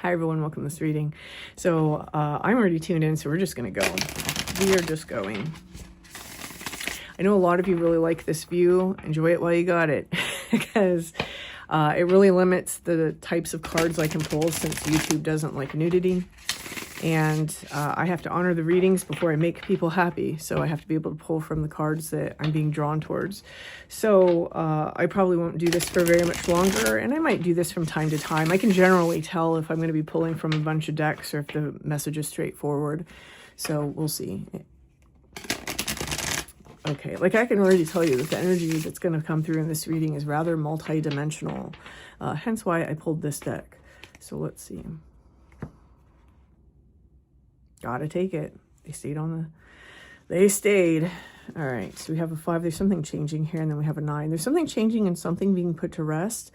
Hi everyone, welcome to this reading. So I'm already tuned in, so we're just gonna go. We are just going. I know a lot of you really like this view. Enjoy it while you got it, because it really limits the types of cards I can pull, since YouTube doesn't like nudity. And I have to honor the readings before I make people happy, so I have to be able to pull from the cards that I'm being drawn towards. So I probably won't do this for very much longer, and I might do this from time to time. I can generally tell if I'm going to be pulling from a bunch of decks or if the message is straightforward, so we'll see. Okay, like I can already tell you that the energy that's going to come through in this reading is rather multi-dimensional, hence why I pulled this deck. So let's see. Gotta take it. They stayed on the... They stayed. All right, so we have a 5. There's something changing here, and then we have a 9. There's something changing and something being put to rest.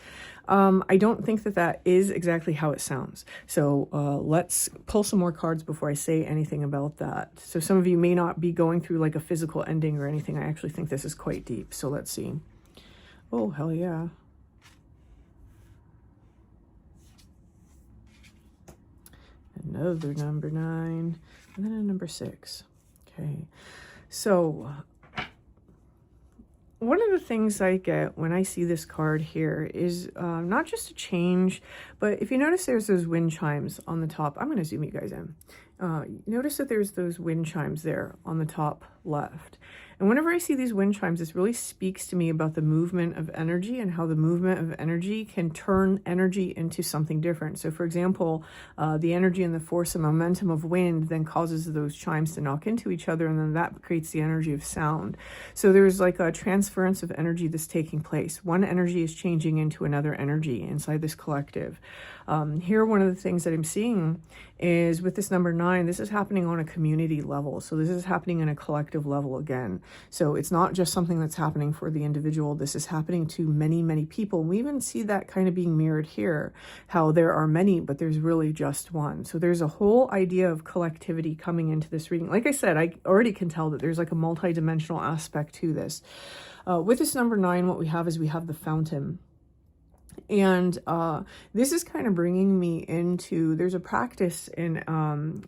I don't think that that is exactly how it sounds. So let's pull some more cards before I say anything about that. So some of you may not be going through like a physical ending or anything. I actually think this is quite deep. So let's see. Oh, hell yeah. Another number 9, and then a number 6. Okay, so one of the things I get when I see this card here is not just a change, but if you notice there's those wind chimes on the top. I'm going to zoom you guys in. Notice that there's those wind chimes there on the top left. And whenever I see these wind chimes, this really speaks to me about the movement of energy and how the movement of energy can turn energy into something different. So for example, the energy and the force and momentum of wind then causes those chimes to knock into each other, and then that creates the energy of sound. So there's like a transference of energy that's taking place. One energy is changing into another energy inside this collective. Here, one of the things that I'm seeing is with this number 9, this is happening on a community level. So this is happening in a collective level again. So it's not just something that's happening for the individual. This is happening to many, many people. We even see that kind of being mirrored here, how there are many, but there's really just one. So there's a whole idea of collectivity coming into this reading. Like I said, I already can tell that there's like a multi-dimensional aspect to this. With this number 9, what we have is we have the fountain. And this is kind of bringing me into, there's a practice in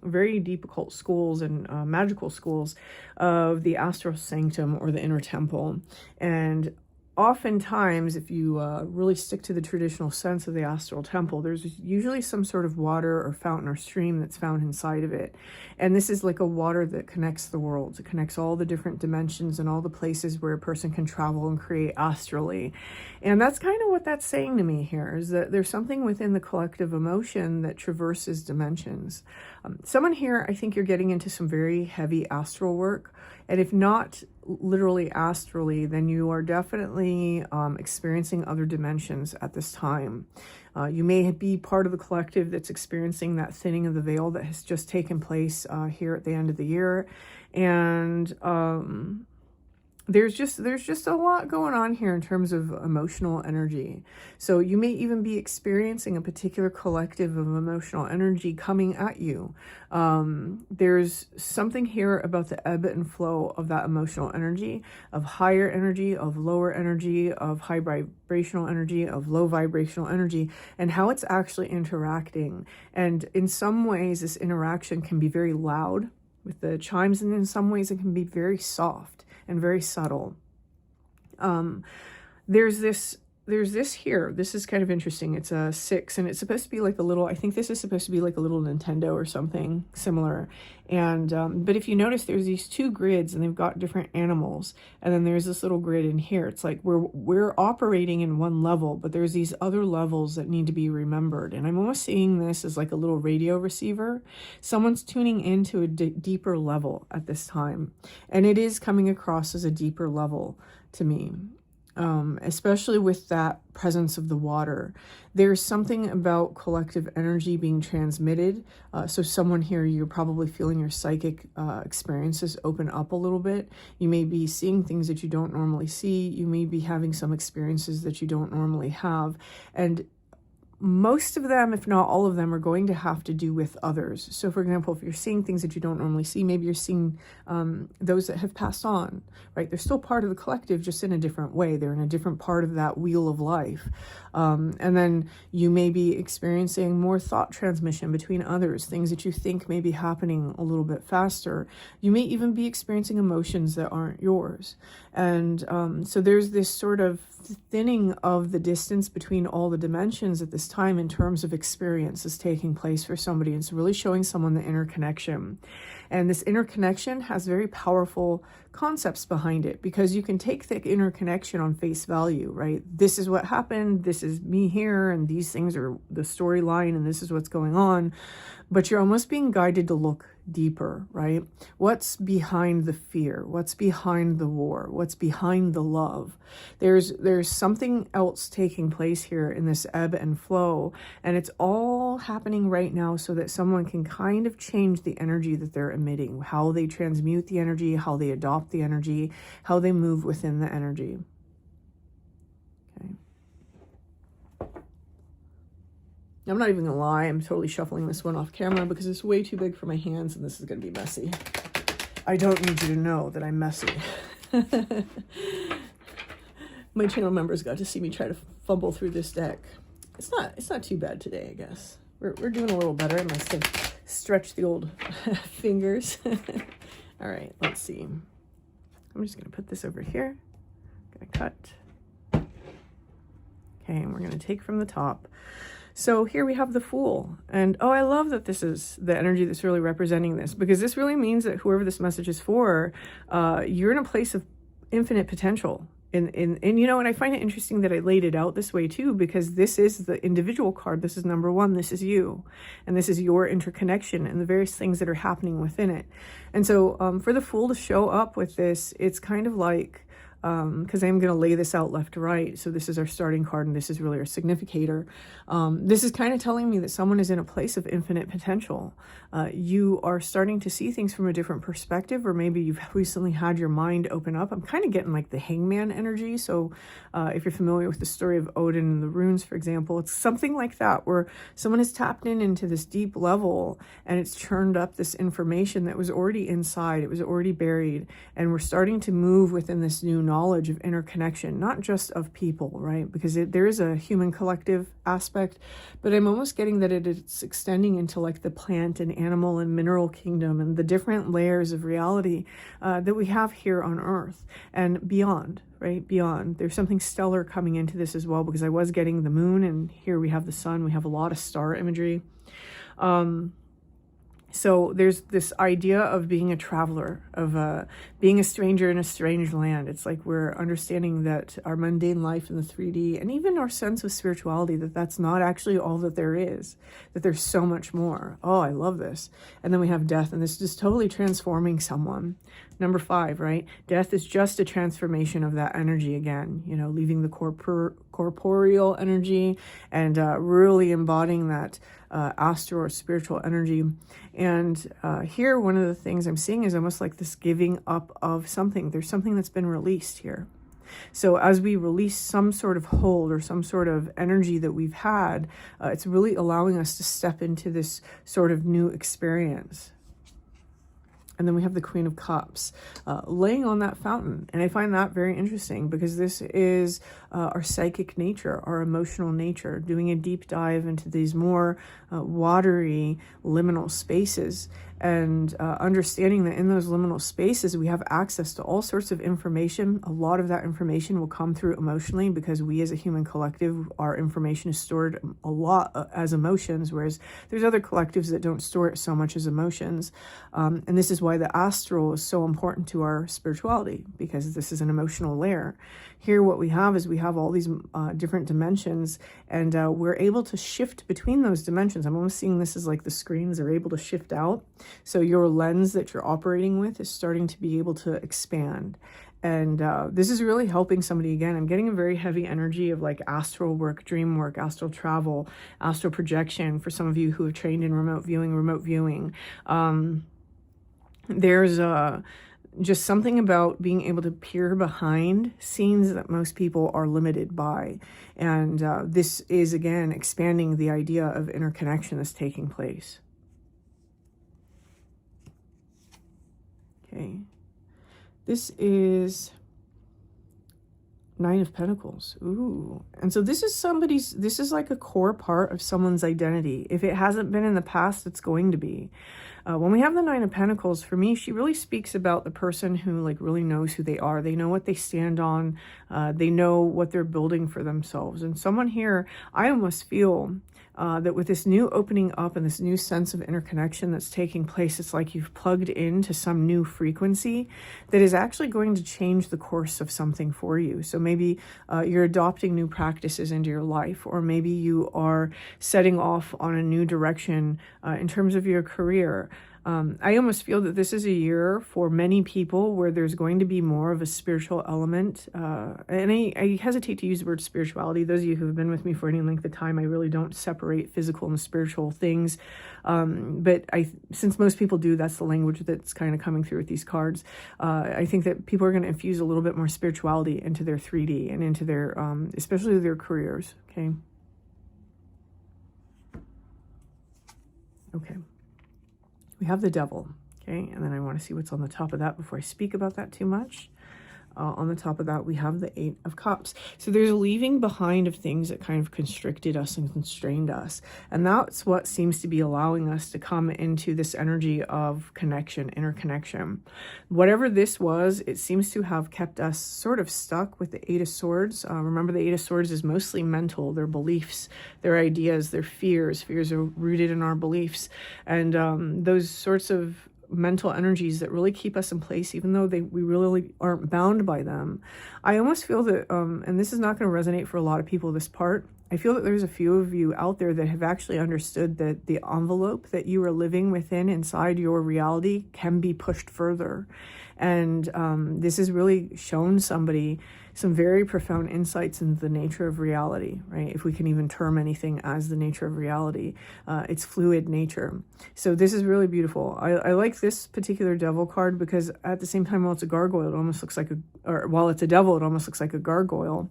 very deep occult schools and magical schools of the astral sanctum or the inner temple. And oftentimes, if you really stick to the traditional sense of the astral temple, there's usually some sort of water or fountain or stream that's found inside of it. And this is like a water that connects the worlds. It connects all the different dimensions and all the places where a person can travel and create astrally. And that's kind of what that's saying to me here, is that there's something within the collective emotion that traverses dimensions. Someone here, I think you're getting into some very heavy astral work. And if not literally astrally, then you are definitely experiencing other dimensions at this time. You may be part of the collective that's experiencing that thinning of the veil that has just taken place here at the end of the year. And there's just a lot going on here in terms of emotional energy. So you may even be experiencing a particular collective of emotional energy coming at you. There's something here about the ebb and flow of that emotional energy, of higher energy, of lower energy, of high vibrational energy, of low vibrational energy, and how it's actually interacting. And in some ways, this interaction can be very loud with the chimes, and in some ways it can be very soft and very subtle. There's this here. This is kind of interesting. It's a 6, and it's supposed to be like a little, I think this is supposed to be like a little Nintendo or something similar. And but if you notice, there's these 2 grids, and they've got different animals, and then there's this little grid in here. It's like we're operating in one level, but there's these other levels that need to be remembered. And I'm almost seeing this as like a little radio receiver. Someone's tuning into a deeper level at this time, and it is coming across as a deeper level to me. Especially with that presence of the water. There's something about collective energy being transmitted. So someone here, you're probably feeling your psychic experiences open up a little bit. You may be seeing things that you don't normally see. You may be having some experiences that you don't normally have. And most of them, if not all of them, are going to have to do with others. So for example, if you're seeing things that you don't normally see, maybe you're seeing those that have passed on, right? They're still part of the collective, just in a different way. They're in a different part of that wheel of life. And then you may be experiencing more thought transmission between others, things that you think may be happening a little bit faster. You may even be experiencing emotions that aren't yours. And so there's this sort of thinning of the distance between all the dimensions at this time in terms of experience is taking place for somebody. It's really showing someone the interconnection. And this interconnection has very powerful concepts behind it, because you can take the interconnection on face value, right? This is what happened, this is me here, and these things are the storyline, and this is what's going on. But you're almost being guided to look deeper, right? What's behind the fear? What's behind the war? What's behind the love? There's something else taking place here in this ebb and flow, and it's all happening right now so that someone can kind of change the energy that they're emitting, how they transmute the energy, how they adopt the energy, how they move within the energy. Okay. I'm not even gonna lie, I'm totally shuffling this one off camera because it's way too big for my hands and this is gonna be messy. I don't need you to know that I'm messy. My channel members got to see me try to fumble through this deck. It's not too bad today, I guess. We're doing a little better. I must have stretched the old fingers. All right, let's see. I'm just gonna put this over here. Gonna cut. Okay, and we're gonna take from the top. So here we have the Fool. And oh, I love that this is the energy that's really representing this, because this really means that whoever this message is for, you're in a place of infinite potential. And you know, and I find it interesting that I laid it out this way too, because this is the individual card. This is number one. This is you. And this is your interconnection and the various things that are happening within it. And so for the Fool to show up with this, it's kind of like, because I'm going to lay this out left to right. So this is our starting card, and this is really our significator. This is kind of telling me that someone is in a place of infinite potential. You are starting to see things from a different perspective, or maybe you've recently had your mind open up. I'm kind of getting like the Hangman energy. So if you're familiar with the story of Odin and the runes, for example, it's something like that, where someone has tapped into this deep level and it's churned up this information that was already inside. It was already buried. And we're starting to move within this new knowledge of interconnection, not just of people, right? Because there is a human collective aspect, but I'm almost getting that it's extending into like the plant and animal and mineral kingdom and the different layers of reality that we have here on Earth and beyond, right? Beyond. There's something stellar coming into this as well, because I was getting the moon, and here we have the sun. We have a lot of star imagery. So there's this idea of being a traveler, of being a stranger in a strange land. It's like we're understanding that our mundane life in the 3D, and even our sense of spirituality, that's not actually all that there is, that there's so much more. Oh, I love this. And then we have death, and this is totally transforming someone. Number 5, right? Death is just a transformation of that energy again, you know, leaving the corporeal energy and really embodying that astral or spiritual energy. And here, one of the things I'm seeing is almost like this giving up of something. There's something that's been released here. So as we release some sort of hold or some sort of energy that we've had, it's really allowing us to step into this sort of new experience. And then we have the Queen of Cups laying on that fountain. And I find that very interesting, because this is our psychic nature, our emotional nature, doing a deep dive into these more watery liminal spaces, and understanding that in those liminal spaces we have access to all sorts of information. A lot of that information will come through emotionally, because we as a human collective, our information is stored a lot as emotions, whereas there's other collectives that don't store it so much as emotions. And this is why the astral is so important to our spirituality, because this is an emotional layer. Here what we have is we have all these different dimensions, and we're able to shift between those dimensions. I'm almost seeing this as like the screens are able to shift out. So your lens that you're operating with is starting to be able to expand. And this is really helping somebody. Again, I'm getting a very heavy energy of like astral work, dream work, astral travel, astral projection for some of you who have trained in remote viewing. There's just something about being able to peer behind scenes that most people are limited by. And this is, again, expanding the idea of interconnection that's taking place. Okay. This is Nine of Pentacles. Ooh. And so this is like a core part of someone's identity. If it hasn't been in the past, it's going to be. When we have the Nine of Pentacles, for me, she really speaks about the person who like really knows who they are. They know what they stand on. They know what they're building for themselves. And someone here, I almost feel that with this new opening up and this new sense of interconnection that's taking place, it's like you've plugged into some new frequency that is actually going to change the course of something for you. So maybe you're adopting new practices into your life, or maybe you are setting off on a new direction in terms of your career. I almost feel that this is a year for many people where there's going to be more of a spiritual element. And I hesitate to use the word spirituality. Those of you who have been with me for any length of time, I really don't separate physical and spiritual things. But since most people do, that's the language that's kind of coming through with these cards. I think that people are going to infuse a little bit more spirituality into their 3D and into their, especially their careers. Okay. Okay. We have the Devil, okay? And then I want to see what's on the top of that before I speak about that too much. On the top of that, we have the Eight of Cups. So there's a leaving behind of things that kind of constricted us and constrained us. And that's what seems to be allowing us to come into this energy of connection, interconnection. Whatever this was, it seems to have kept us sort of stuck with the Eight of Swords. Remember, the Eight of Swords is mostly mental, their beliefs, their ideas, their fears. Fears are rooted in our beliefs. And those sorts of mental energies that really keep us in place, even though we really aren't bound by them. I almost feel that, and this is not going to resonate for a lot of people, this part, I feel that there's a few of you out there that have actually understood that the envelope that you are living within inside your reality can be pushed further. And this has really shown somebody some very profound insights into the nature of reality, right? If we can even term anything as the nature of reality, it's fluid nature. So this is really beautiful. I like this particular Devil card because at the same time, while it's a gargoyle, it almost looks like while it's a devil, it almost looks like a gargoyle.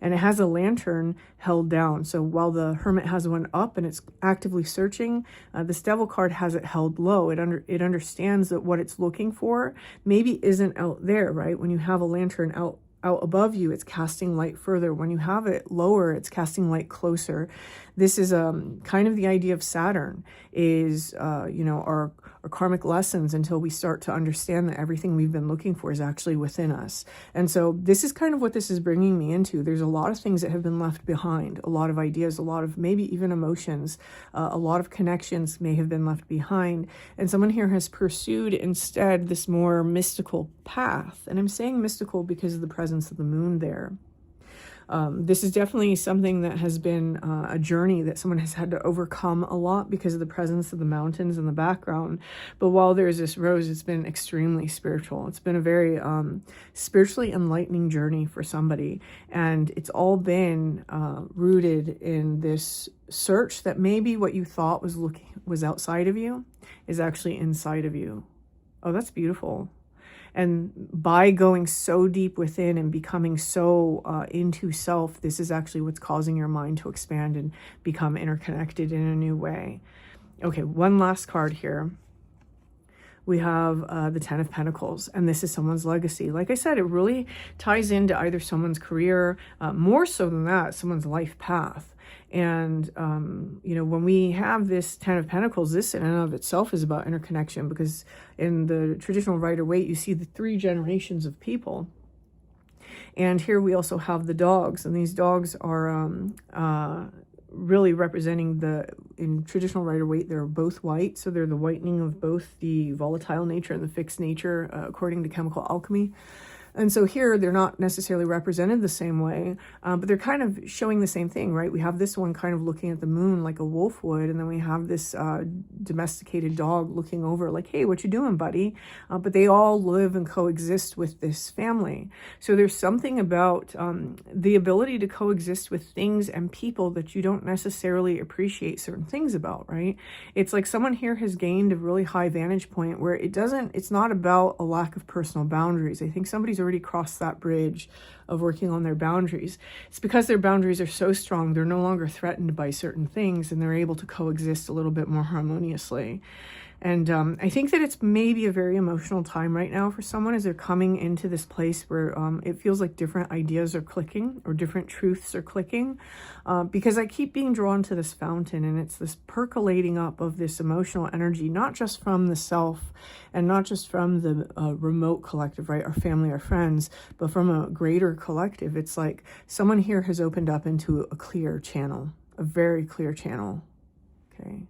And it has a lantern held down. So while the Hermit has one up and it's actively searching, this Devil card has it held low. It understands that what it's looking for maybe isn't out there, right? When you have a lantern out above you, it's casting light further. When you have it lower, it's casting light closer. This is kind of the idea of Saturn is, our karmic lessons until we start to understand that everything we've been looking for is actually within us. And so this is kind of what this is bringing me into. There's a lot of things that have been left behind, a lot of ideas, a lot of maybe even emotions, a lot of connections may have been left behind. And someone here has pursued instead this more mystical path. And I'm saying mystical because of the presence of the moon there. This is definitely something that has been a journey that someone has had to overcome a lot because of the presence of the mountains in the background. But while there's this rose, it's been extremely spiritual. It's been a very spiritually enlightening journey for somebody. And it's all been rooted in this search that maybe what you thought was outside of you is actually inside of you. Oh, that's beautiful. And by going so deep within and becoming so into self, this is actually what's causing your mind to expand and become interconnected in a new way. Okay, one last card here. We have the Ten of Pentacles, and this is someone's legacy. Like I said, it really ties into either someone's career, more so than that, someone's life path. And, when we have this Ten of Pentacles, this in and of itself is about interconnection, because in the traditional Rider-Waite, you see the 3 generations of people. And here we also have the dogs, and these dogs are really representing in traditional Rider-Waite, they're both white. So they're the whitening of both the volatile nature and the fixed nature, according to chemical alchemy. And so here they're not necessarily represented the same way, but they're kind of showing the same thing, right? We have this one kind of looking at the moon like a wolf would, and then we have this domesticated dog looking over like, hey, what you doing, buddy? But they all live and coexist with this family. So there's something about the ability to coexist with things and people that you don't necessarily appreciate certain things about, right? It's like someone here has gained a really high vantage point where it's not about a lack of personal boundaries. I think somebody's already crossed that bridge of working on their boundaries. It's because their boundaries are so strong, they're no longer threatened by certain things, and they're able to coexist a little bit more harmoniously. And I think that it's maybe a very emotional time right now for someone as they're coming into this place where it feels like different ideas are clicking or different truths are clicking. Because I keep being drawn to this fountain, and it's this percolating up of this emotional energy, not just from the self and not just from the remote collective, right? Our family, our friends, but from a greater collective. It's like someone here has opened up into a clear channel, a very clear channel. Okay.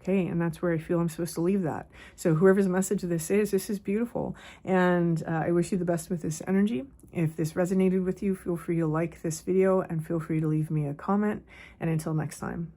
Okay, and that's where I feel I'm supposed to leave that. So whoever's message this is beautiful. And I wish you the best with this energy. If this resonated with you, feel free to like this video and feel free to leave me a comment. And until next time.